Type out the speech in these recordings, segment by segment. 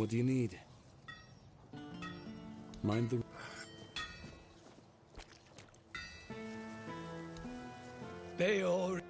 What do you need? Mind the... Bayor.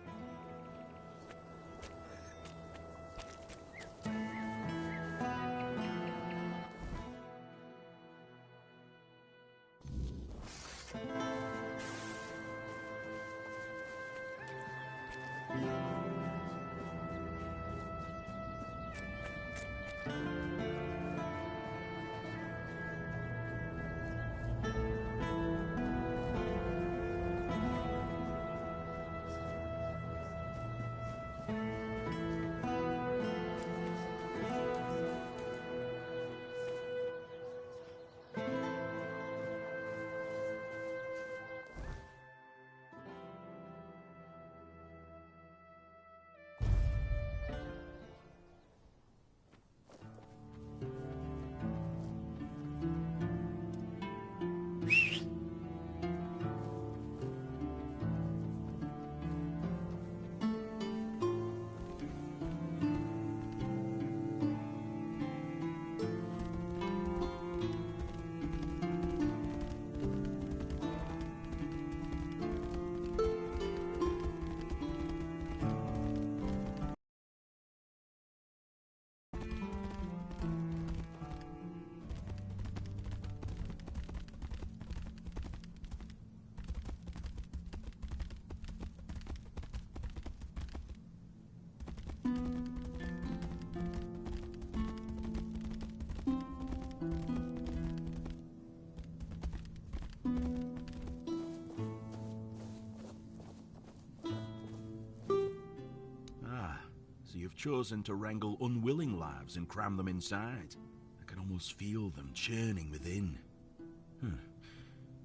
So you've chosen to wrangle unwilling lives and cram them inside. I can almost feel them churning within.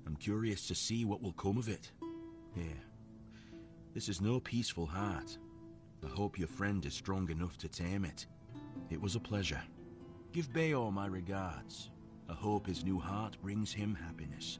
I'm curious to see what will come of it. Here. This is no peaceful heart. I hope your friend is strong enough to tame it. It was a pleasure. Give Bayor my regards. I hope his new heart brings him happiness.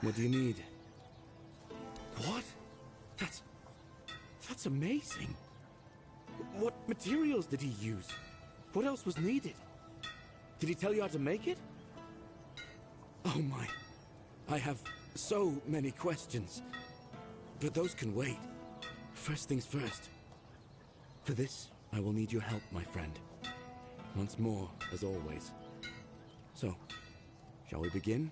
What do you need? What? That's amazing. What materials did he use? What else was needed? Did he tell you how to make it? Oh my. I have so many questions. But those can wait. First things first. For this, I will need your help, my friend. Once more, as always. So, shall we begin?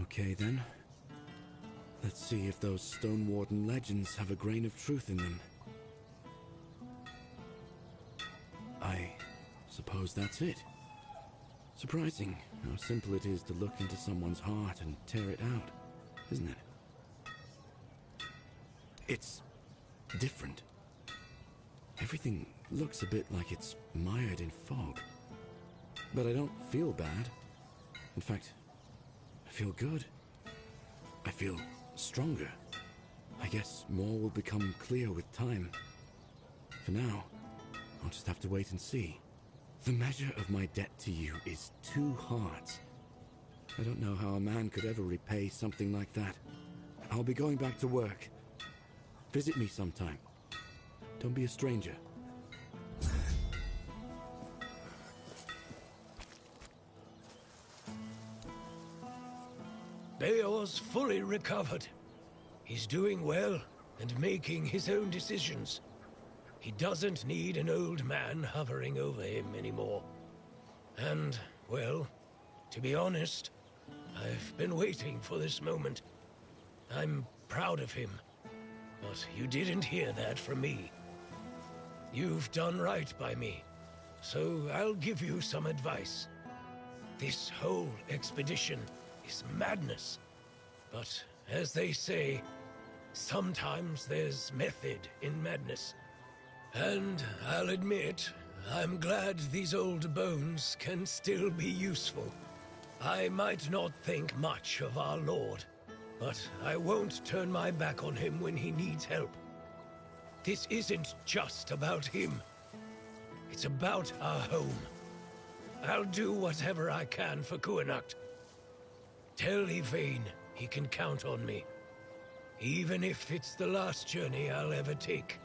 Okay then. Let's see if those Stone Warden legends have a grain of truth in them. I suppose that's it. Surprising how simple it is to look into someone's heart and tear it out, isn't it? It's different. Everything looks a bit like it's mired in fog. But I don't feel bad. In fact, I feel good. I feel stronger. I guess more will become clear with time. For now, I'll just have to wait and see. The measure of my debt to you is 2 hearts. I don't know how a man could ever repay something like that. I'll be going back to work. Visit me sometime. Don't be a stranger. Beor's fully recovered. He's doing well and making his own decisions. He doesn't need an old man hovering over him anymore. And, well, to be honest, I've been waiting for this moment. I'm proud of him, but you didn't hear that from me. You've done right by me, so I'll give you some advice. This whole expedition is madness, but as they say, sometimes there's method in madness. And I'll admit, I'm glad these old bones can still be useful. I might not think much of our Lord, but I won't turn my back on him when he needs help. This isn't just about him. It's about our home. I'll do whatever I can for Kuanacht. Tell Yvain he can count on me, even if it's the last journey I'll ever take.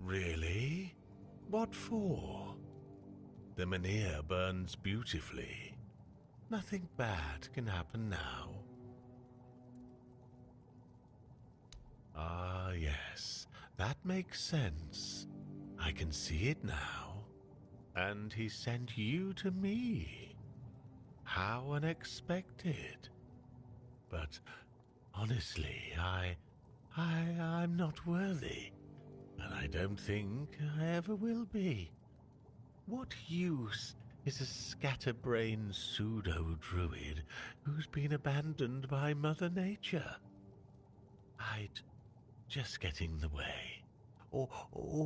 Really? What for? The Menhir burns beautifully. Nothing bad can happen now. Ah, yes, that makes sense. I can see it now. And he sent you to me. How unexpected. But honestly, I'm not worthy. And I don't think I ever will be. What use is a scatterbrained pseudo-druid who's been abandoned by Mother Nature? I'd just get in the way. Or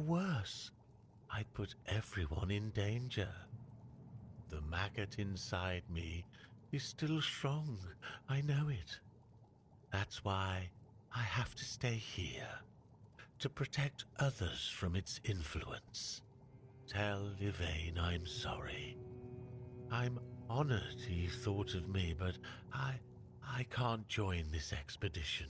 worse, I'd put everyone in danger. The maggot inside me is still strong, I know it. That's why I have to stay here. To protect others from its influence. Tell Yvain I'm sorry. I'm honored he thought of me, but I can't join this expedition.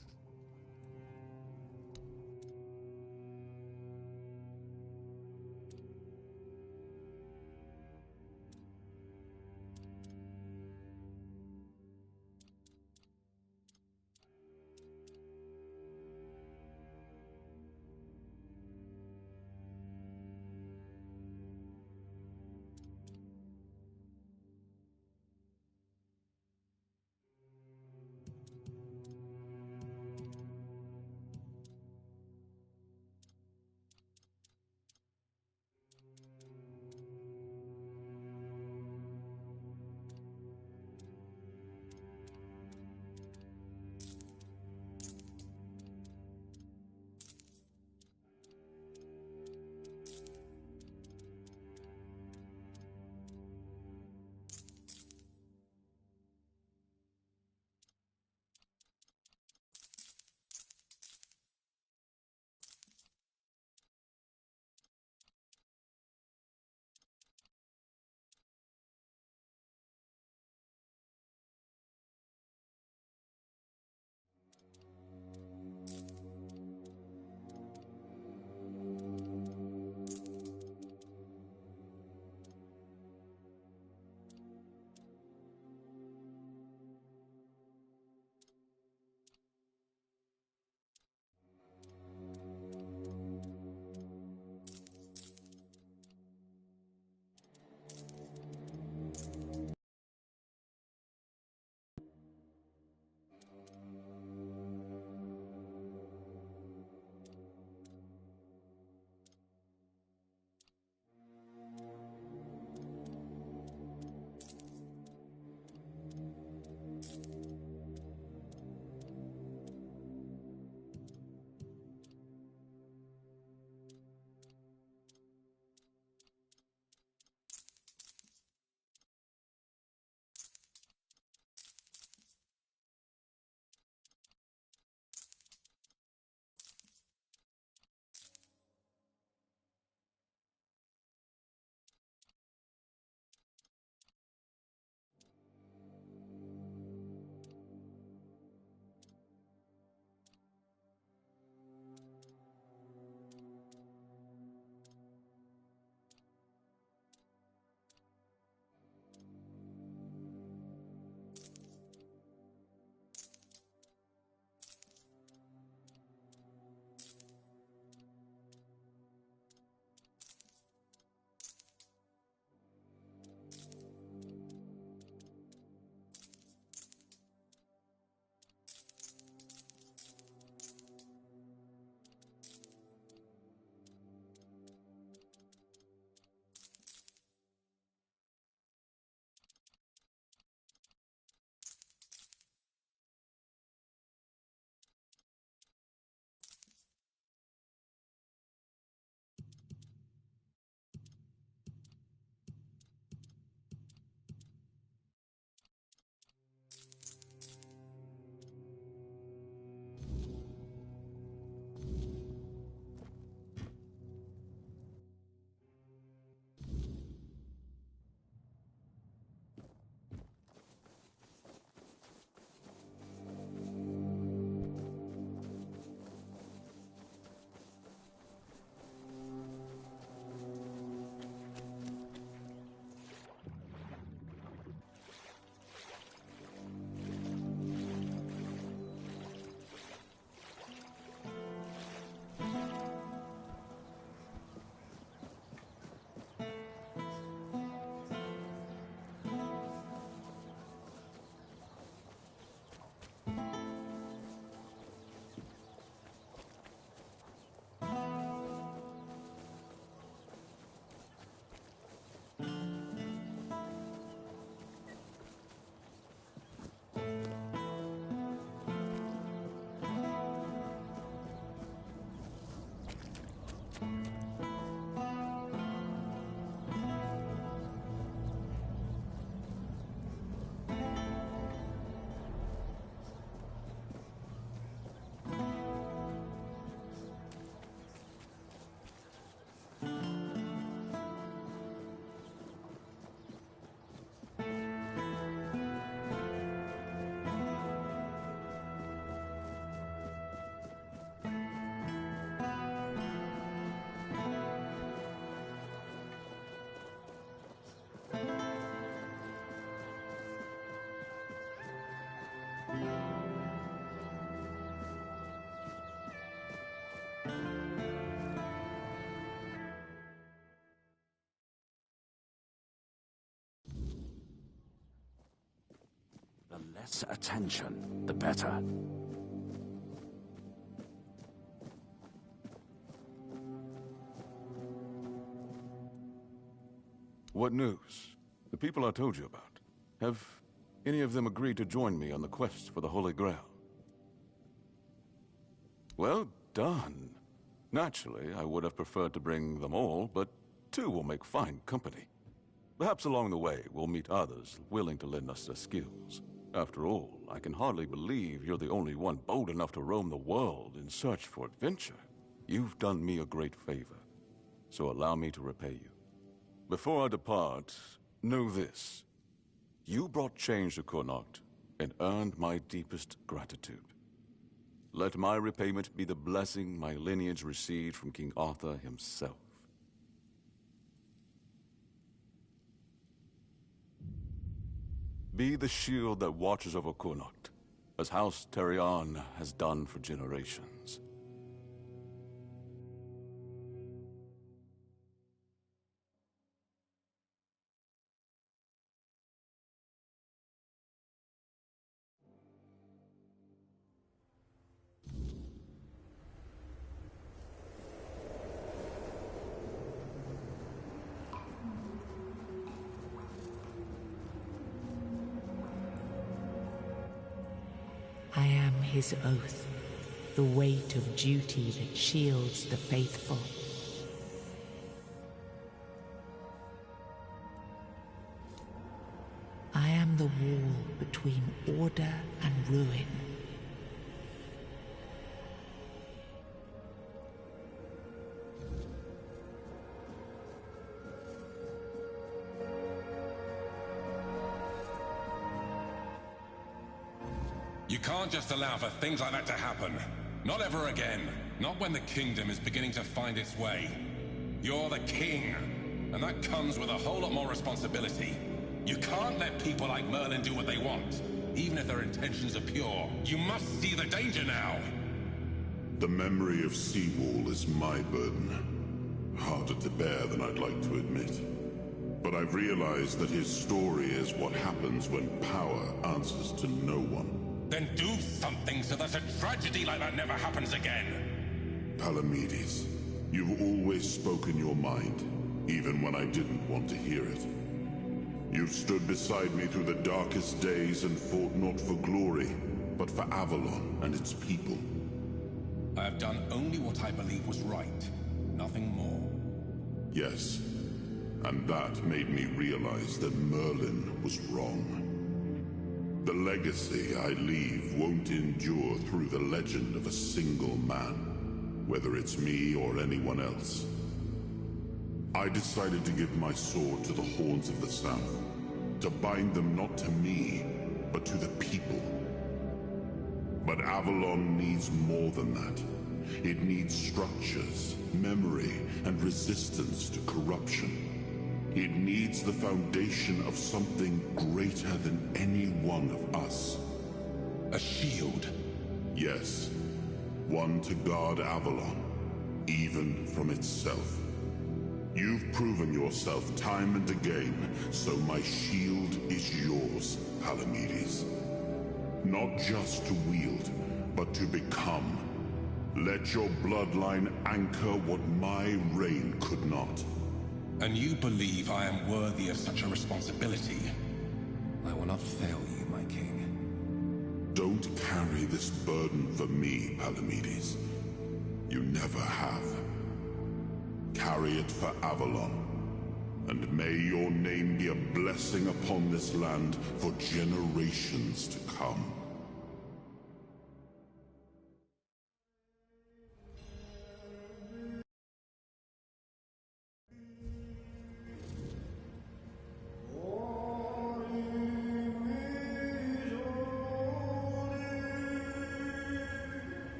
less attention, the better. What news? The people I told you about. Have any of them agreed to join me on the quest for the Holy Grail? Well done. Naturally, I would have preferred to bring them all, but 2 will make fine company. Perhaps along the way, we'll meet others willing to lend us their skills. After all, I can hardly believe you're the only one bold enough to roam the world in search for adventure. You've done me a great favor, so allow me to repay you. Before I depart, know this. You brought change to Connacht and earned my deepest gratitude. Let my repayment be the blessing my lineage received from King Arthur himself. Be the shield that watches over Connacht, as House Terion has done for generations. I am his oath, the weight of duty that shields the faithful. I am the wall between order and ruin. You can't just allow for things like that to happen. Not ever again. Not when the kingdom is beginning to find its way. You're the king, and that comes with a whole lot more responsibility. You can't let people like Merlin do what they want, even if their intentions are pure. You must see the danger now! The memory of Seawall is my burden. Harder to bear than I'd like to admit. But I've realized that his story is what happens when power answers to no one. Then do something so that a tragedy like that never happens again! Palamedes, you've always spoken your mind, even when I didn't want to hear it. You've stood beside me through the darkest days and fought not for glory, but for Avalon and its people. I have done only what I believe was right, nothing more. Yes, and that made me realize that Merlin was wrong. The legacy I leave won't endure through the legend of a single man, whether it's me or anyone else. I decided to give my sword to the Horns of the South, to bind them not to me, but to the people. But Avalon needs more than that. It needs structures, memory, and resistance to corruption. It needs the foundation of something greater than any one of us. A shield? Yes. One to guard Avalon, even from itself. You've proven yourself time and again, so my shield is yours, Palamedes. Not just to wield, but to become. Let your bloodline anchor what my reign could not. And you believe I am worthy of such a responsibility? I will not fail you, my king. Don't carry this burden for me, Palamedes. You never have. Carry it for Avalon. And may your name be a blessing upon this land for generations to come.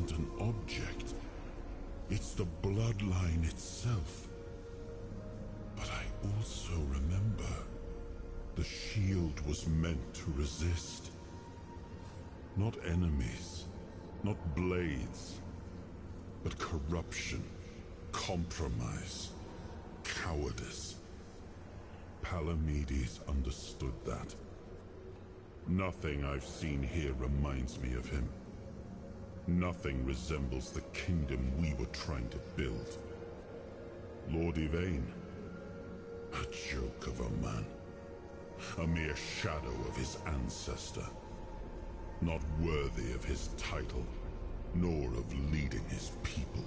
isn't an object. It's the bloodline itself. But I also remember the shield was meant to resist. Not enemies, not blades, but corruption, compromise, cowardice. Palamedes understood that. Nothing I've seen here reminds me of him. Nothing resembles the kingdom we were trying to build. Lord Yvain, a joke of a man. A mere shadow of his ancestor. Not worthy of his title, nor of leading his people.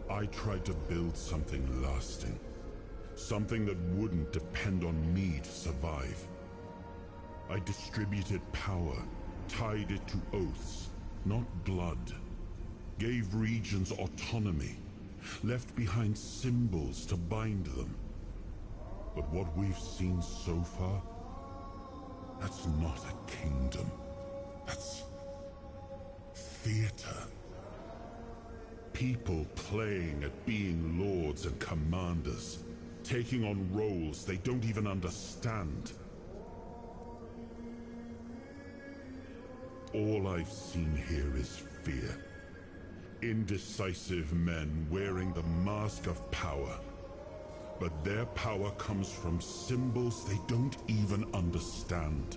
I tried to build something lasting. Something that wouldn't depend on me to survive. I distributed power, tied it to oaths, not blood. Gave regions autonomy, left behind symbols to bind them. But what we've seen so far, that's not a kingdom. That's theater. People playing at being lords and commanders, taking on roles they don't even understand. All I've seen here is fear. Indecisive men wearing the mask of power. But their power comes from symbols they don't even understand.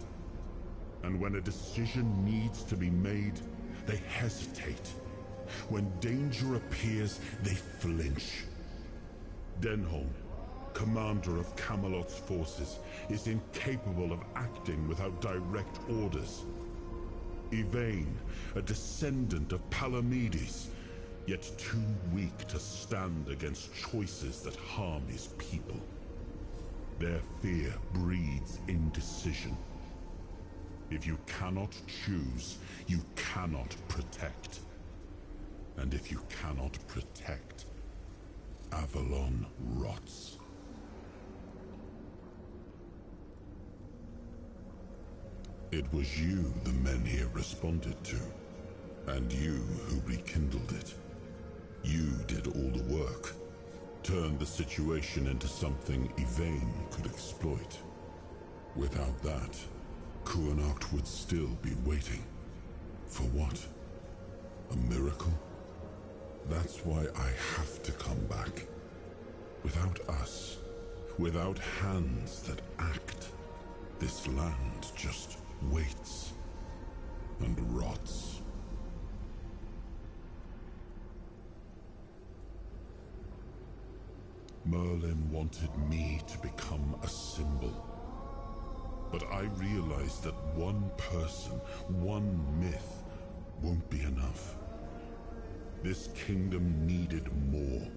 And when a decision needs to be made, they hesitate. When danger appears, they flinch. Denholm, commander of Camelot's forces, is incapable of acting without direct orders. Yvain, a descendant of Palamedes, yet too weak to stand against choices that harm his people. Their fear breeds indecision. If you cannot choose, you cannot protect. And if you cannot protect, Avalon rots. It was you the men here responded to, and you who rekindled it. You did all the work, turned the situation into something Yvain could exploit. Without that, Kuanacht would still be waiting. For what? A miracle? That's why I have to come back. Without us, without hands that act, this land just waits and rots. Merlin wanted me to become a symbol. But I realized that one person, one myth, won't be enough. This kingdom needed more.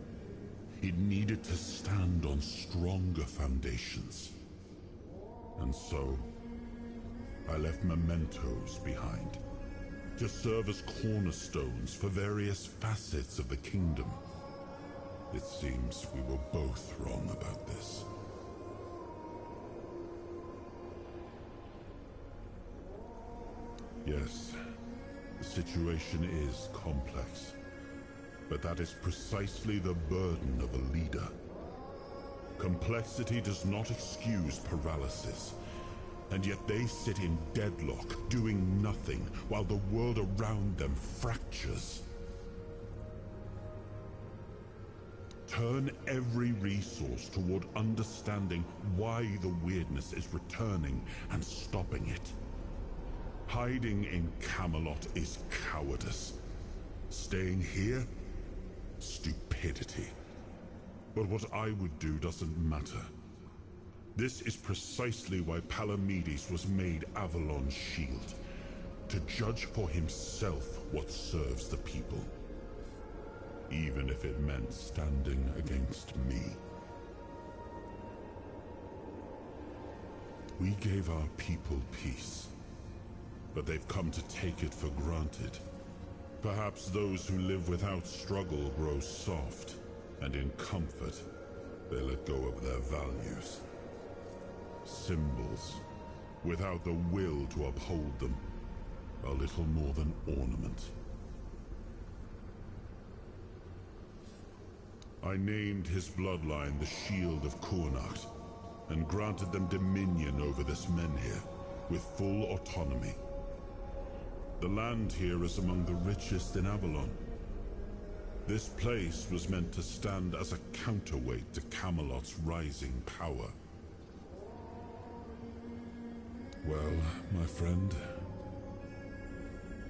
It needed to stand on stronger foundations. And so, I left mementos behind, to serve as cornerstones for various facets of the kingdom. It seems we were both wrong about this. Yes, the situation is complex. But that is precisely the burden of a leader. Complexity does not excuse paralysis. And yet they sit in deadlock, doing nothing, while the world around them fractures. Turn every resource toward understanding why the weirdness is returning and stopping it. Hiding in Camelot is cowardice. Staying here? Stupidity. But what I would do doesn't matter. This is precisely why Palamedes was made Avalon's shield. To judge for himself what serves the people. Even if it meant standing against me. We gave our people peace, but they've come to take it for granted. Perhaps those who live without struggle grow soft, and in comfort, they let go of their values. Symbols, without the will to uphold them. a little more than ornament. I named his bloodline the Shield of Kuanat, and granted them dominion over this Menhir, with full autonomy. The land here is among the richest in Avalon. This place was meant to stand as a counterweight to Camelot's rising power. Well, my friend,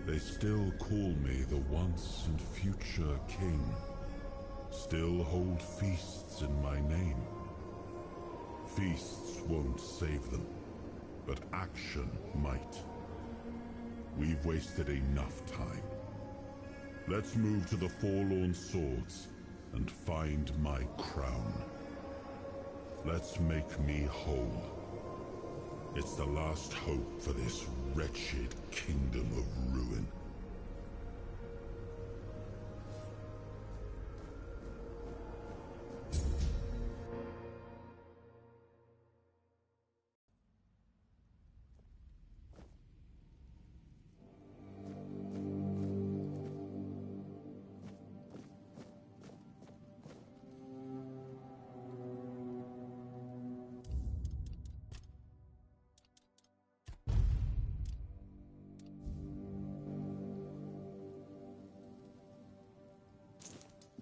they still call me the once and future king. Still hold feasts in my name. Feasts won't save them, but action might. We've wasted enough time. Let's move to the Forlorn Swords and find my crown. Let's make me whole. It's the last hope for this wretched kingdom of ruin.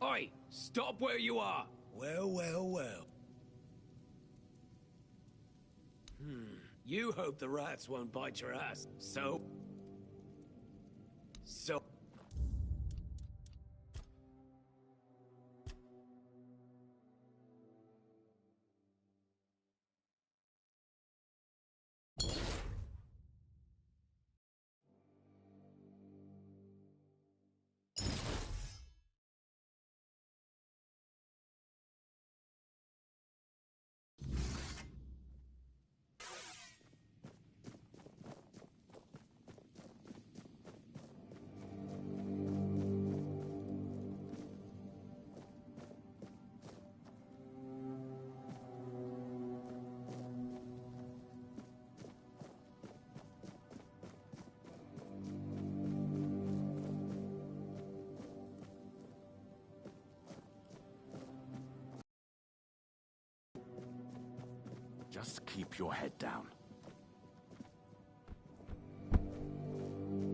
Oi! Stop where you are! Well, well, well. You hope the rats won't bite your ass. So... Just keep your head down.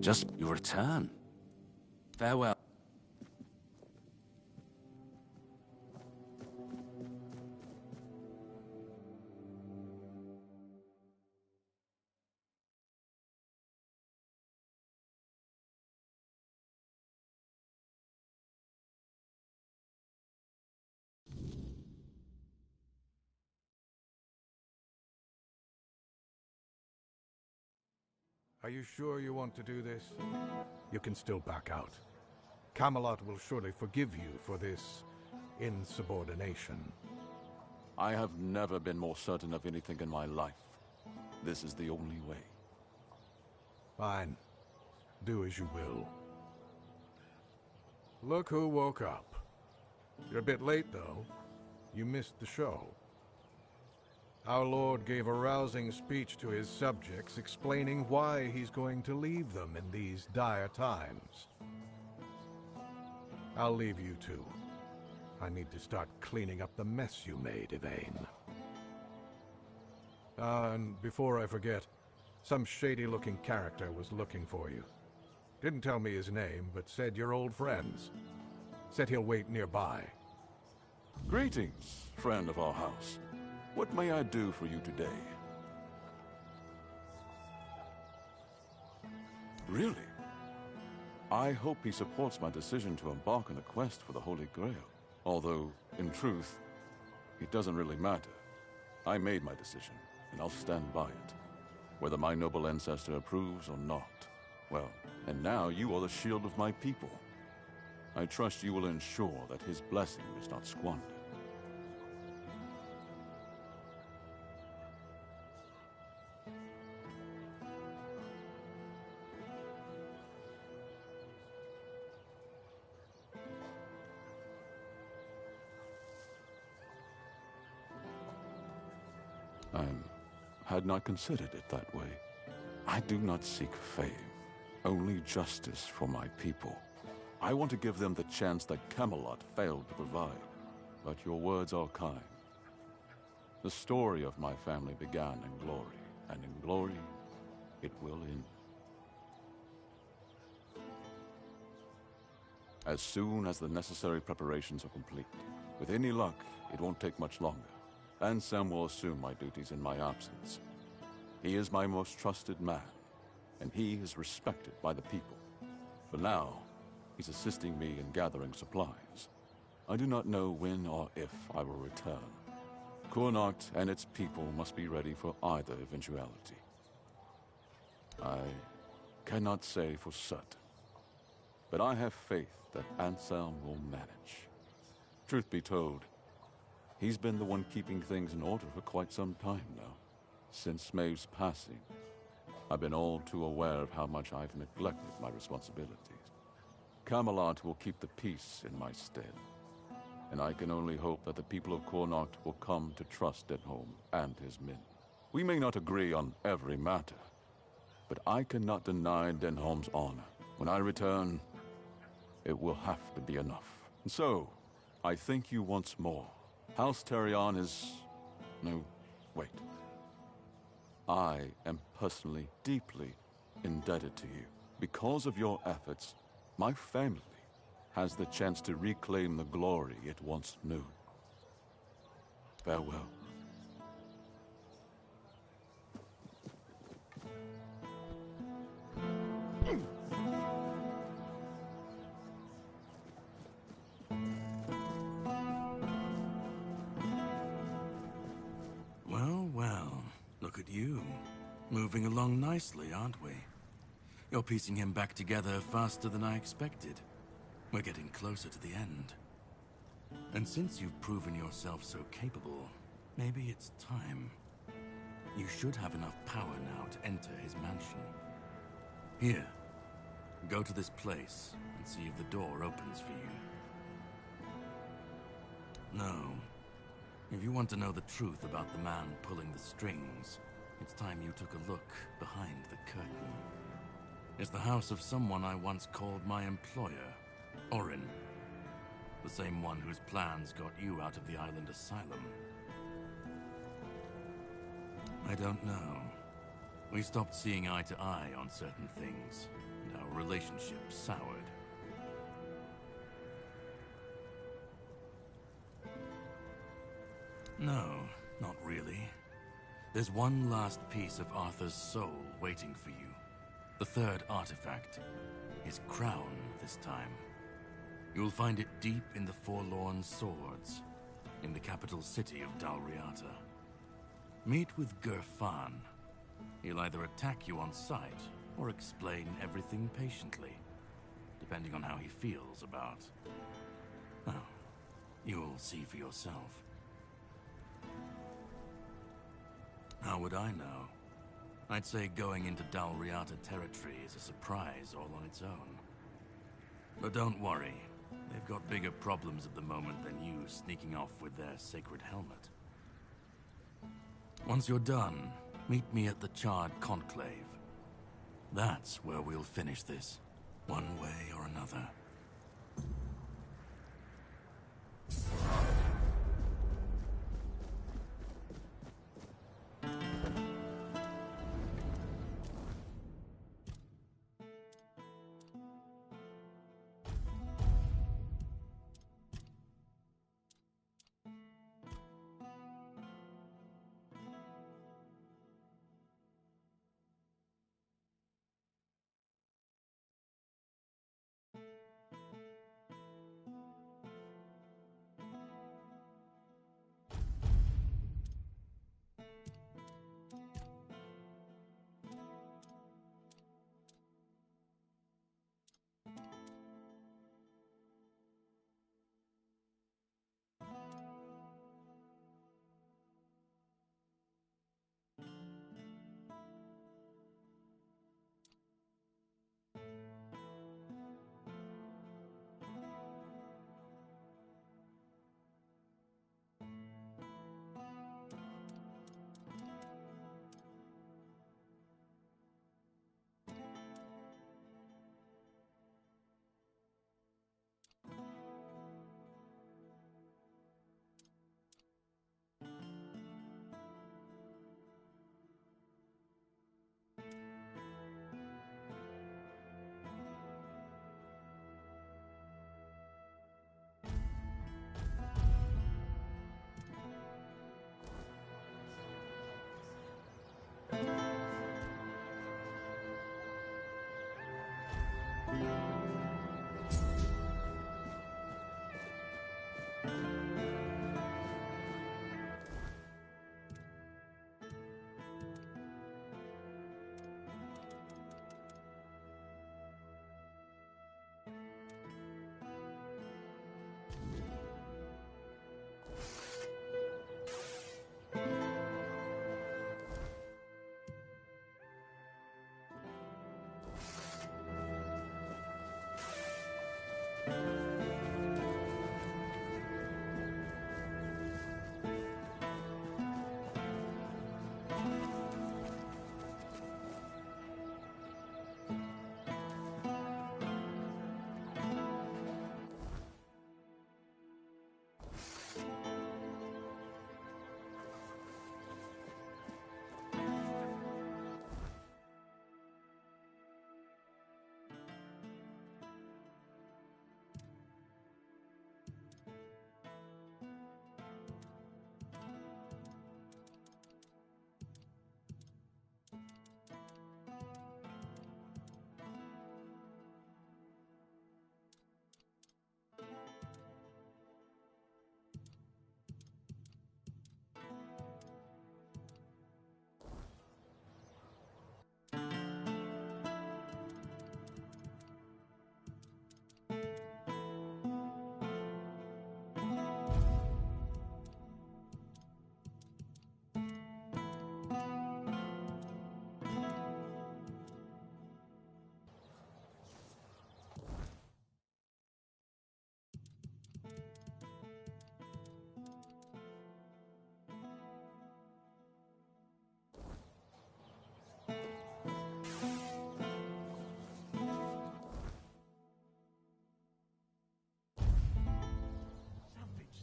Just your return. Farewell. Are you sure you want to do this? You can still back out. Camelot will surely forgive you for this insubordination. I have never been more certain of anything in my life. This is the only way. Fine. Do as you will. Look who woke up. You're a bit late, though. You missed the show. Our Lord gave a rousing speech to his subjects explaining why he's going to leave them in these dire times. I'll leave you two. I need to start cleaning up the mess you made, Yvain. And before I forget, some shady-looking character was looking for you. Didn't tell me his name, but said you're old friends. Said he'll wait nearby. Greetings, friend of our house. What may I do for you today? Really? I hope he supports my decision to embark on a quest for the Holy Grail. Although, in truth, it doesn't really matter. I made my decision, and I'll stand by it. Whether my noble ancestor approves or not. Well, and now you are the shield of my people. I trust you will ensure that his blessing is not squandered. I had not considered it that way. I do not seek fame. only justice for my people. I want to give them the chance that Camelot failed to provide. But your words are kind. The story of my family began in glory, and in glory it will end. As soon as the necessary preparations are complete. With any luck, it won't take much longer. And Sam will assume my duties in my absence. He is my most trusted man, and he is respected by the people. For now, he's assisting me in gathering supplies. I do not know when or if I will return. Connacht and its people must be ready for either eventuality. I cannot say for certain, but I have faith that Anselm will manage. Truth be told, he's been the one keeping things in order for quite some time now. Since Maeve's passing, I've been all too aware of how much I've neglected my responsibilities. Camelot will keep the peace in my stead, and I can only hope that the people of Connacht will come to trust Denholm and his men. We may not agree on every matter, but I cannot deny Denholm's honor. When I return, it will have to be enough. And so, I thank you once more. House Terion is... no, wait. I am personally deeply indebted to you. Because of your efforts, my family has the chance to reclaim the glory it once knew. Farewell. Well, well. Look at you. Moving along nicely, aren't we? You're piecing him back together faster than I expected. We're getting closer to the end. And since you've proven yourself so capable, maybe it's time. You should have enough power now to enter his mansion. Here, go to this place and see if the door opens for you. No. If you want to know the truth about the man pulling the strings, it's time you took a look behind the curtain. It's the house of someone I once called my employer, Orin. The same one whose plans got you out of the island asylum. I don't know. We stopped seeing eye to eye on certain things, and our relationship soured. No, not really. There's one last piece of Arthur's soul waiting for you. The third artifact. His crown, this time. You'll find it deep in the Forlorn Swords, in the capital city of Dalriata. Meet with Gerfan. He'll either attack you on sight, or explain everything patiently, depending on how he feels about... well, you'll see for yourself. How would I know? I'd say going into Dalriata territory is a surprise all on its own. But don't worry, they've got bigger problems at the moment than you sneaking off with their sacred helmet. Once you're done, meet me at the Charred Conclave. That's where we'll finish this, one way or another.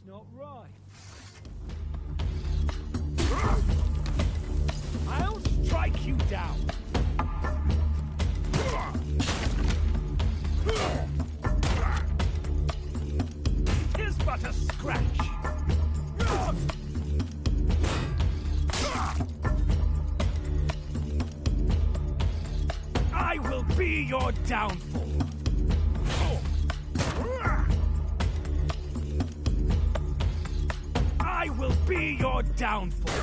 Not right. I'll strike you down. Tis but a scratch. I will be your downfall. I will be your downfall.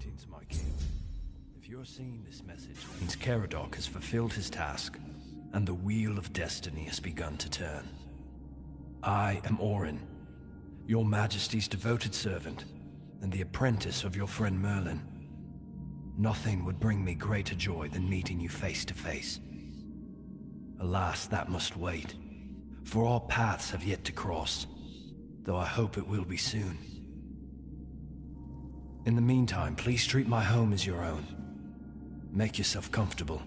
Greetings, my king. If you're seeing this message, it means Caradoc has fulfilled his task, and the wheel of destiny has begun to turn. I am Orin, your majesty's devoted servant, and the apprentice of your friend Merlin. Nothing would bring me greater joy than meeting you face to face. Alas, that must wait, for our paths have yet to cross, though I hope it will be soon. In the meantime, please treat my home as your own. Make yourself comfortable.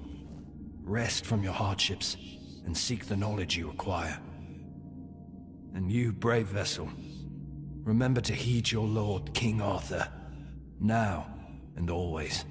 Rest from your hardships, and seek the knowledge you require. And you, brave vessel, remember to heed your lord, King Arthur, now and always.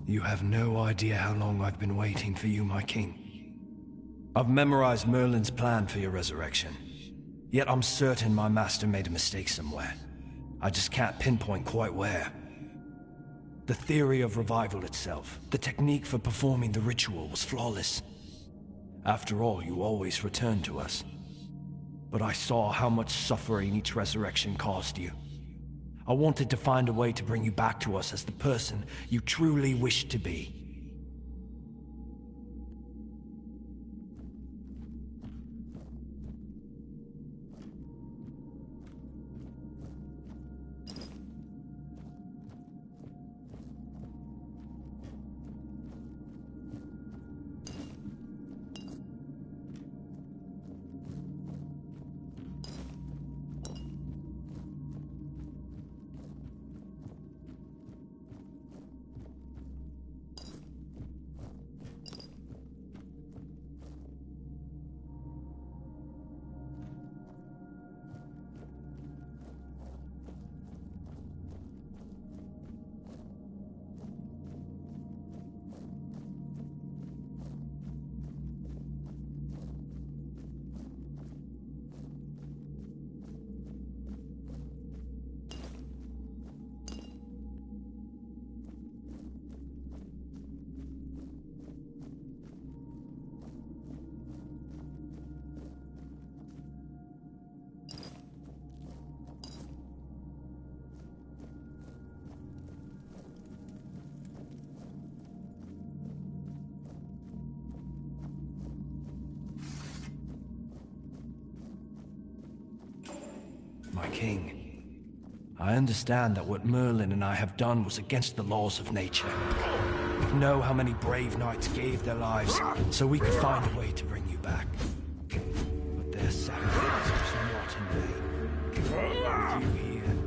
You have no idea how long I've been waiting for you, my king. I've memorized Merlin's plan for your resurrection. Yet I'm certain my master made a mistake somewhere. I just can't pinpoint quite where. The theory of revival itself, the technique for performing the ritual was flawless. After all, you always return to us. But I saw how much suffering each resurrection caused you. I wanted to find a way to bring you back to us as the person you truly wish to be. My king, I understand that what Merlin and I have done was against the laws of nature. You know how many brave knights gave their lives so we could find a way to bring you back. But their sacrifice was not in vain. With you here,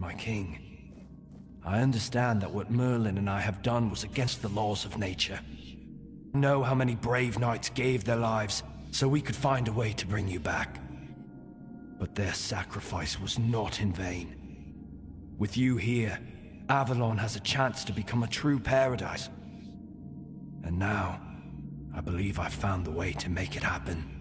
my king, I understand that what Merlin and I have done was against the laws of nature. You know how many brave knights gave their lives so we could find a way to bring you back. But their sacrifice was not in vain. With you here, Avalon has a chance to become a true paradise. And now, I believe I've found the way to make it happen.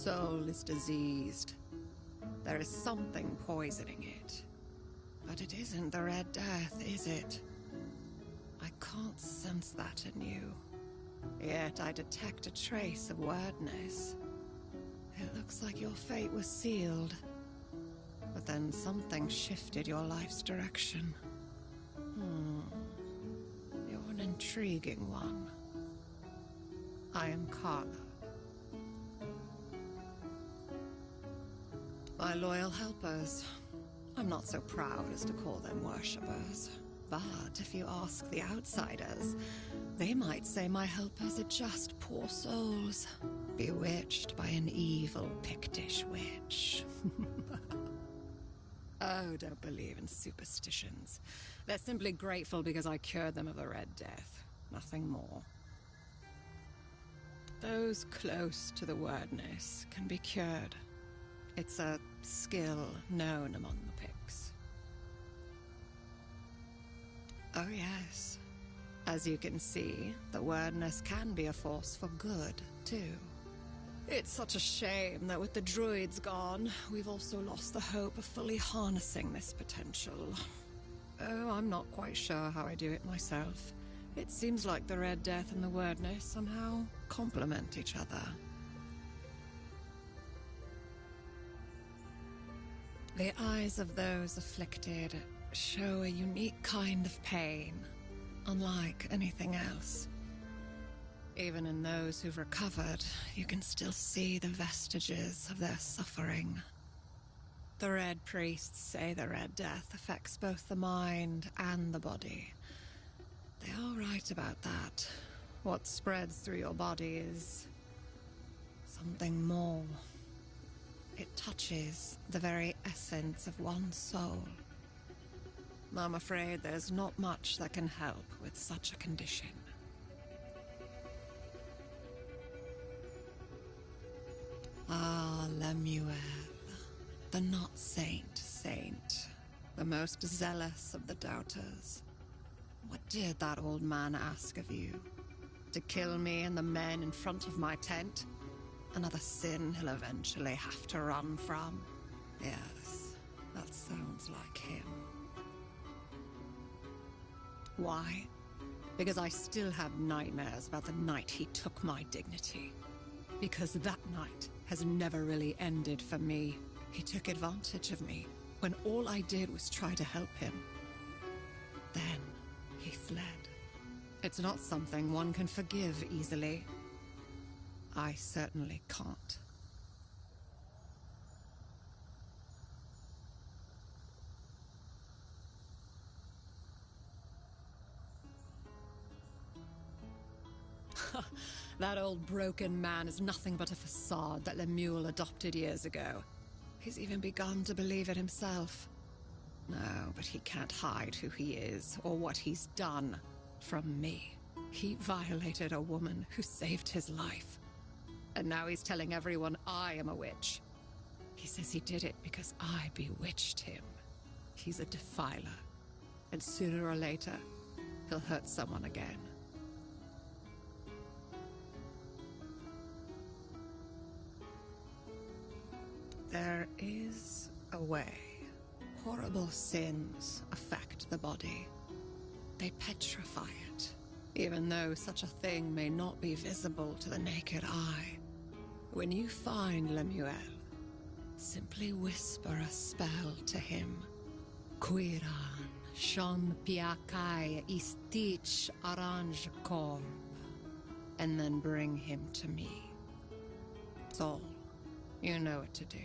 soul is diseased. There is something poisoning it. But it isn't the Red Death, is it? I can't sense that in you. Yet I detect a trace of wordness. It looks like your fate was sealed. But then something shifted your life's direction. You're an intriguing one. I am Carla. My loyal helpers. I'm not so proud as to call them worshippers. But if you ask the outsiders, they might say my helpers are just poor souls, bewitched by an evil Pictish witch. Oh, don't believe in superstitions. They're simply grateful because I cured them of the Red Death. Nothing more. Those close to the wordness can be cured. It's a skill known among the Picts. Oh yes. As you can see, the wordness can be a force for good, too. It's such a shame that with the druids gone, we've also lost the hope of fully harnessing this potential. Oh, I'm not quite sure how I do it myself. It seems like the Red Death and the wordness somehow complement each other. The eyes of those afflicted show a unique kind of pain, unlike anything else. Even in those who've recovered, you can still see the vestiges of their suffering. The Red Priests say the Red Death affects both the mind and the body. They are right about that. What spreads through your body is something more. It touches the very essence of one's soul. I'm afraid there's not much that can help with such a condition. Ah, Lemuel, the not-saint, the most zealous of the doubters. What did that old man ask of you? To kill me and the men in front of my tent? Another sin he'll eventually have to run from. Yes, that sounds like him. Why? Because I still have nightmares about the night he took my dignity. Because that night has never really ended for me. He took advantage of me when all I did was try to help him. Then he fled. It's not something one can forgive easily. I certainly can't. That old broken man is nothing but a facade that Lemuel adopted years ago. He's even begun to believe it himself. No, but he can't hide who he is or what he's done from me. He violated a woman who saved his life. And now he's telling everyone I am a witch. He says he did it because I bewitched him. He's a defiler. And sooner or later, he'll hurt someone again. There is a way. Horrible sins affect the body. They petrify it, even though such a thing may not be visible to the naked eye. When you find Lemuel, simply whisper a spell to him. Quiran, Shon Piakai Istich Arrange Korb. And then bring him to me. That's all. You know what to do.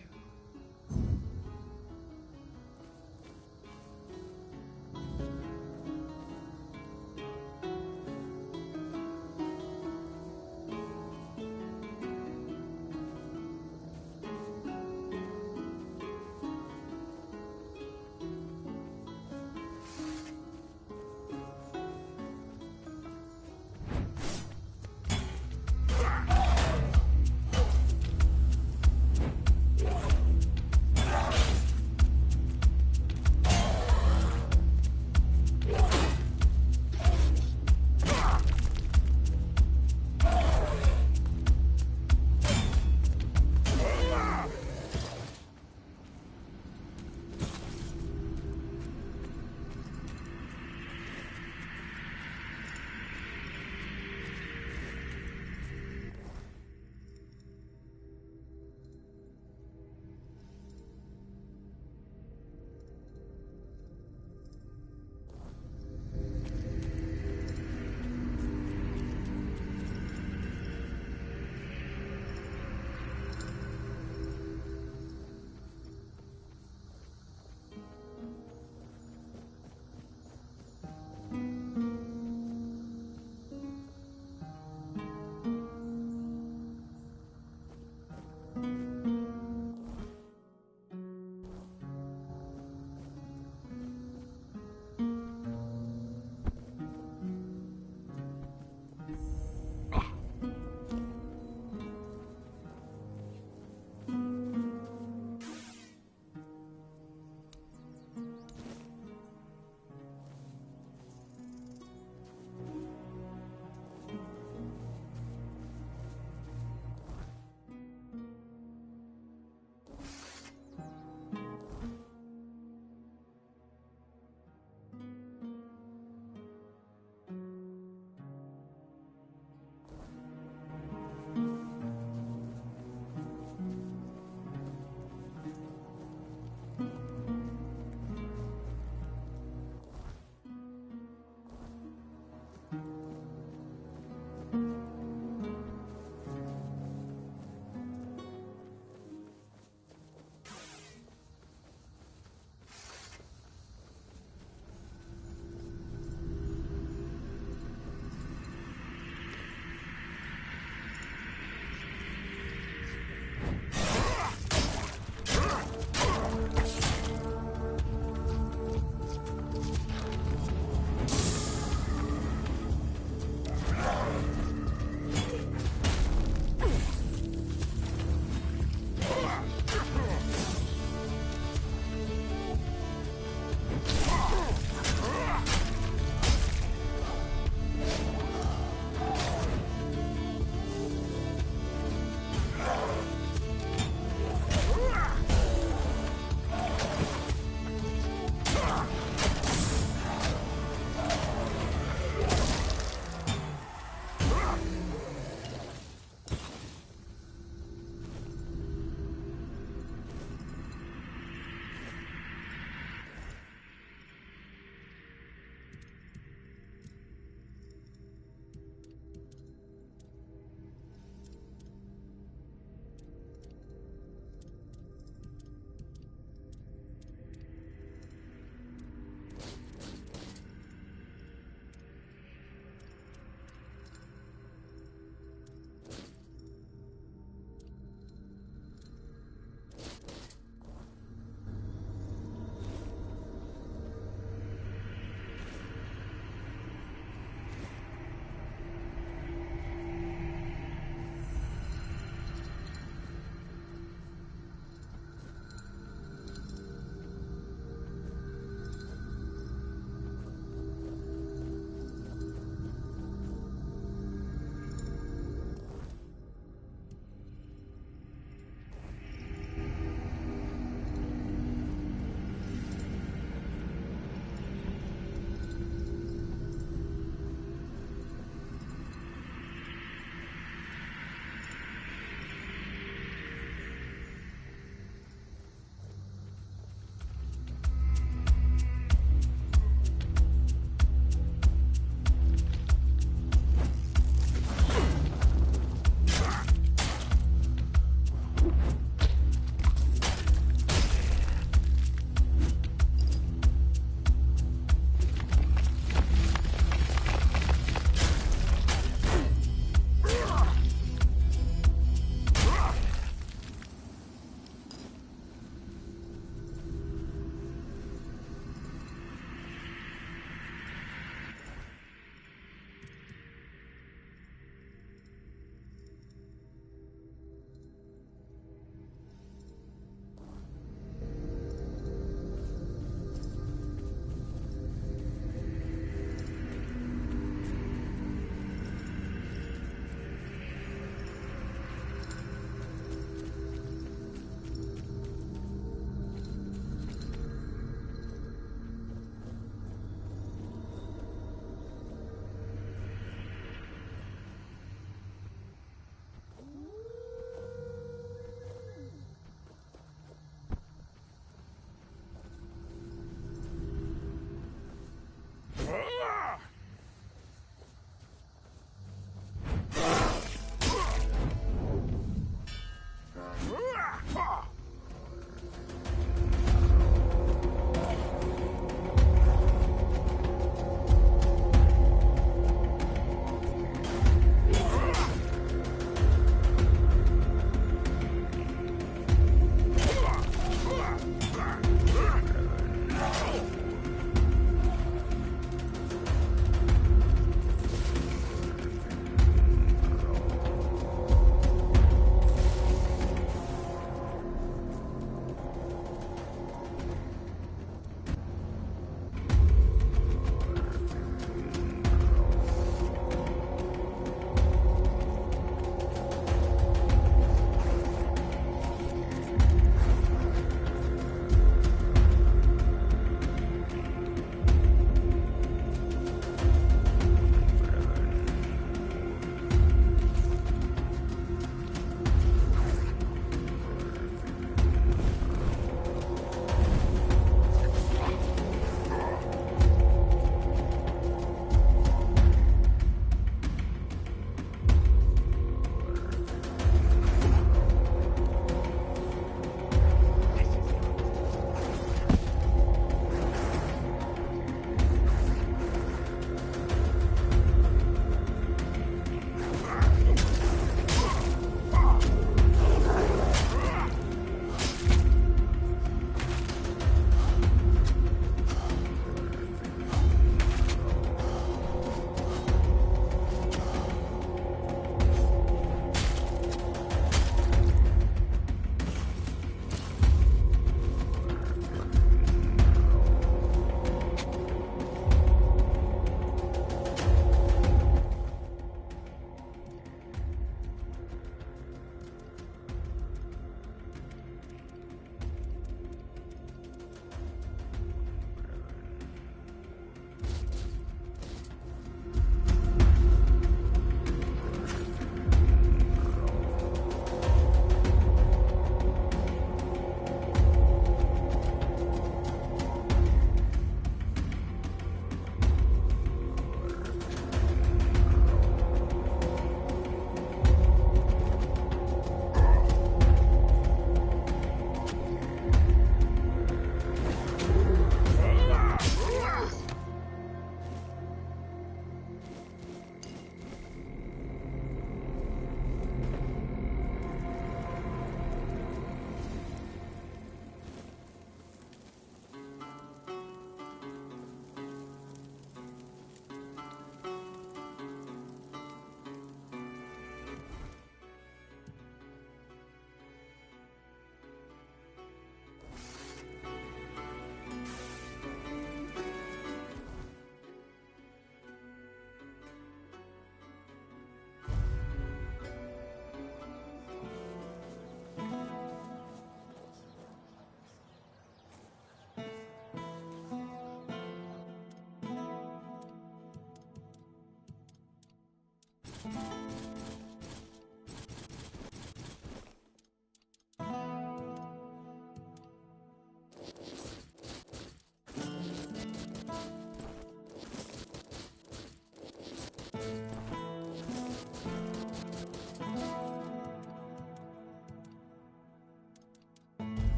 Avalon.